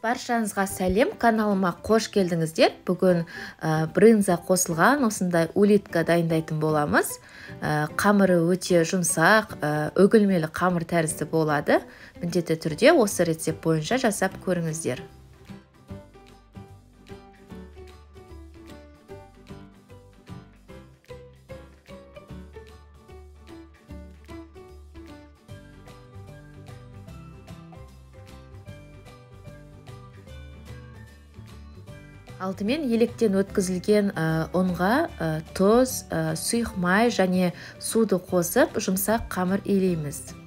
Баршаңызға сәлем, каналыма қош келдіңіздер. Бүгін брынза қосылған осындай улитка дайындайтын боламыз. Қамыры өте жұмсақ, өгілмелі қамыр тәрізді болады. Міндетті түрде осы рецепт бойынша жасап көріңіздер. Алдымен електен өткізілген ұнға тұз, сұйық май және суды қосып, жұмсақ қамыр илейміз.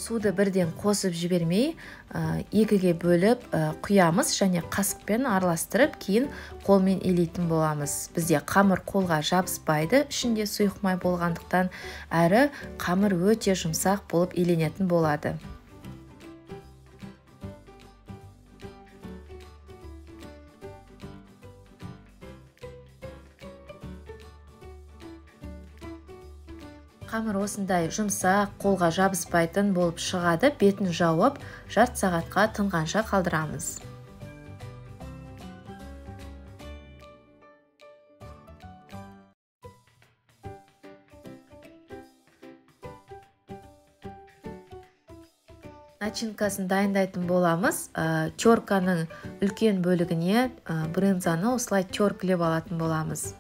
Суды бірден қосып жібермей, екіге бөліп құямыз және қасықпен араластырып, кейін қолмен илейтін боламыз. Бізде қамыр қолға жабыспайды, ішінде сұйық май болғандықтан, әрі қамыр өте жұмсақ болып иленетін болады. Қамыр осындай жұмсақ, қолға жабыспайтын болып шығады, бетін жауып, жарты сағатқа тынғанша қалдырамыз. Начинкасын дайындайтын боламыз. Терканың үлкен бөлігіне брынзаны осылай теркілеп алатын боламыз.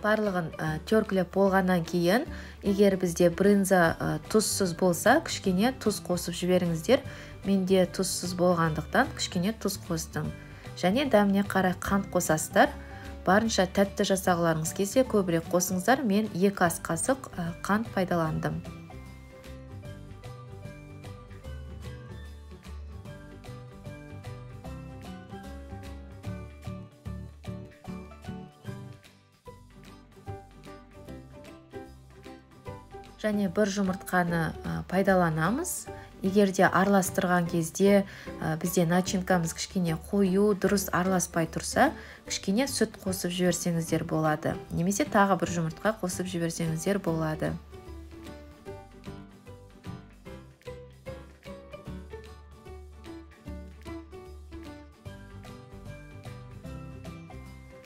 Барлығын теркілеп болғаннан кейін, егер бізде брынза тұзсыз болса, кішкене тұз қосып жіберіңіздер. Менде тұзсыз болғандықтан кішкене тұз қостым. Және дәміне қарай қант қосасыздар. Барынша тәтті жасағыларыңыз келсе көбірек қосыңыздар. Мен 2 ас қасық қант пайдаландым. Және бір жұмыртқаны пайдаланамыз. Егерде араластырған кезде бізде начинкамыз кішкене қою, дұрыс араласпай тұрса, кішкене сүт қосып жіберсеңіздер болады. Немесе тағы бір жұмыртқа қосып жіберсеңіздер болады.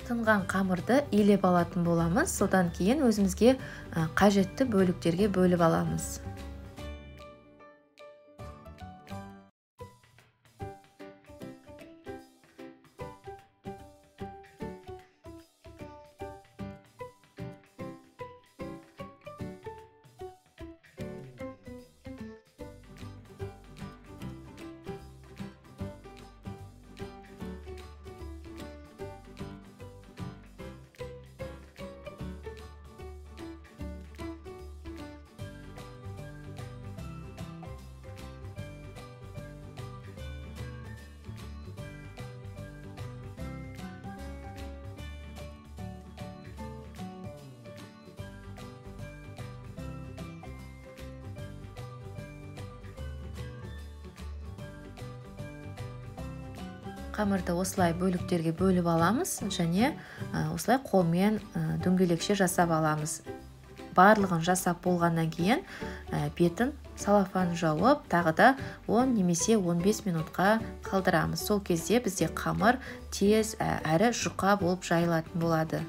Тынған қамырды илеп алатын боламыз. Содан кейін өзімізге қажетті бөліктерге бөліп аламыз. Қамырды осылай бөліктерге бөліп аламыз және осылай қолмен дөңгелекше жасап аламыз. Барлығын жасап болғаннан кейін бетін салафан жауып, тағы да 10 немесе 15 минутқа қалдырамыз. Сол кезде бізде қамыр тез әрі жұқа болып жайылатын болады.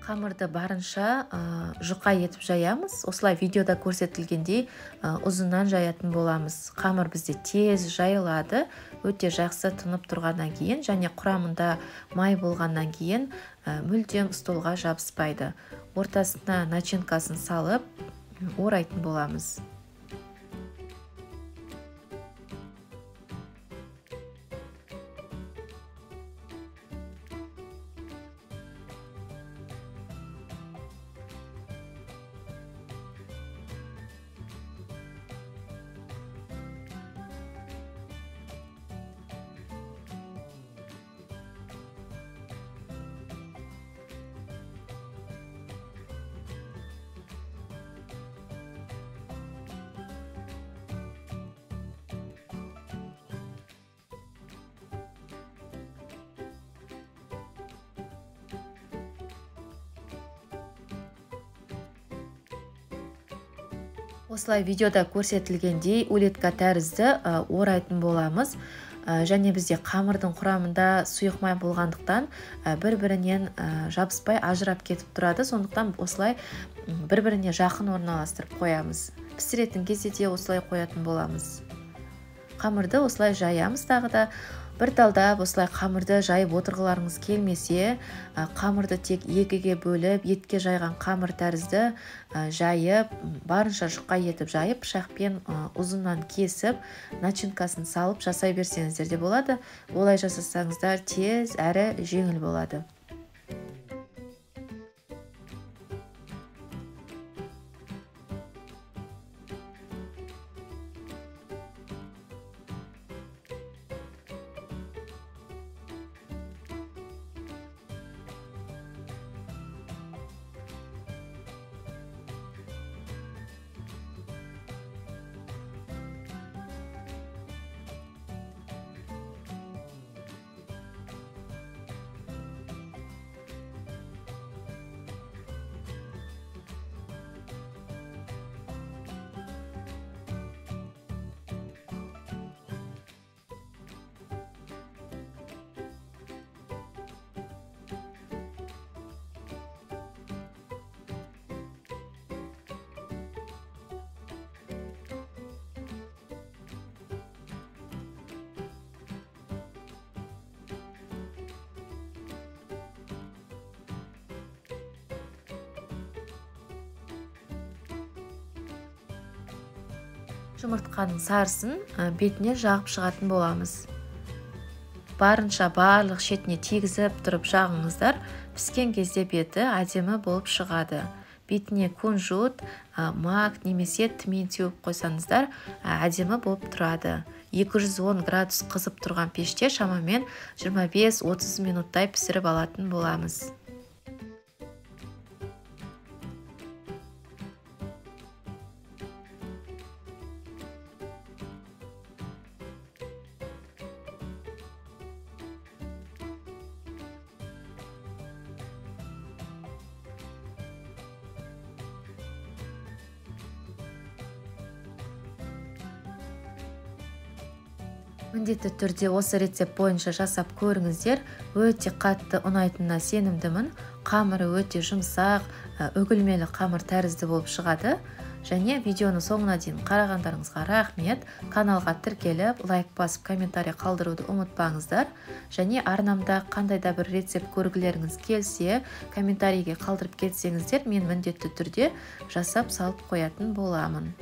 Қамырды барынша жұқа етіп жаямыз. Осылай видеода көрсетілгендей ұзыннан жаятын боламыз. Қамыр бізде тез жайылады, өте жақсы тынып тұрғаннан кейін және құрамында май болғаннан кейін мүлдем столға жабыспайды. Ортасына начинкасын салып орайтын боламыз. Осылай видеода көрсетілгендей улитка тәрізді орайтын боламыз. Және бізде қамырдың құрамында сұйық май болғандықтан бір-бірінен жабыспай ажырап кетіп тұрады. Сондықтан осылай бір-біріне жақын орналастырып қоямыз. Пісіретін кезде де осылай қоятын боламыз. Қамырды осылай жаямыз. Тағы да бір талдап осылай қамырды жайып отырғыларыңыз келмесе, қамырды тек екіге бөліп, етке жайған қамыр тәрізді жайып, барынша жұқа етіп жайып, пышақпен ұзыннан кесіп, начинкасын салып жасай берсеңіздер де болады. Олай жасасаңыздар тез әрі жеңіл болады. Жұмыртқаның сарысын бетіне жағып шығатын боламыз. Барынша барлық шетіне тигізіп тұрып жағыңыздар. Піскен кезде беті әдемі болып шығады. Бетіне кунжут, мак немесе тмин теуіп қойсаңыздар, әдемі болып тұрады. 210 градус қызып тұрған пеште шамамен 25-30 минуттай пісіріп алатын боламыз. Міндетті түрде осы рецепт бойынша жасап көріңіздер. Өте қатты ұнайтынына сенімдімін. Қамыры өте жұмсақ, үгілмелі қамыр тәрізді болып шығады. Және видеоны соңына дейін қарағандарыңызға рахмет. Каналға тіркеліп, лайк басып, комментарий қалдыруды ұмытпаңыздар. Және арнамда қандай да бір рецепт көргілеріңіз келсе, комментарийге қалдырып кетсеңіздер, мен міндетті түрде жасап салып қоятын боламын.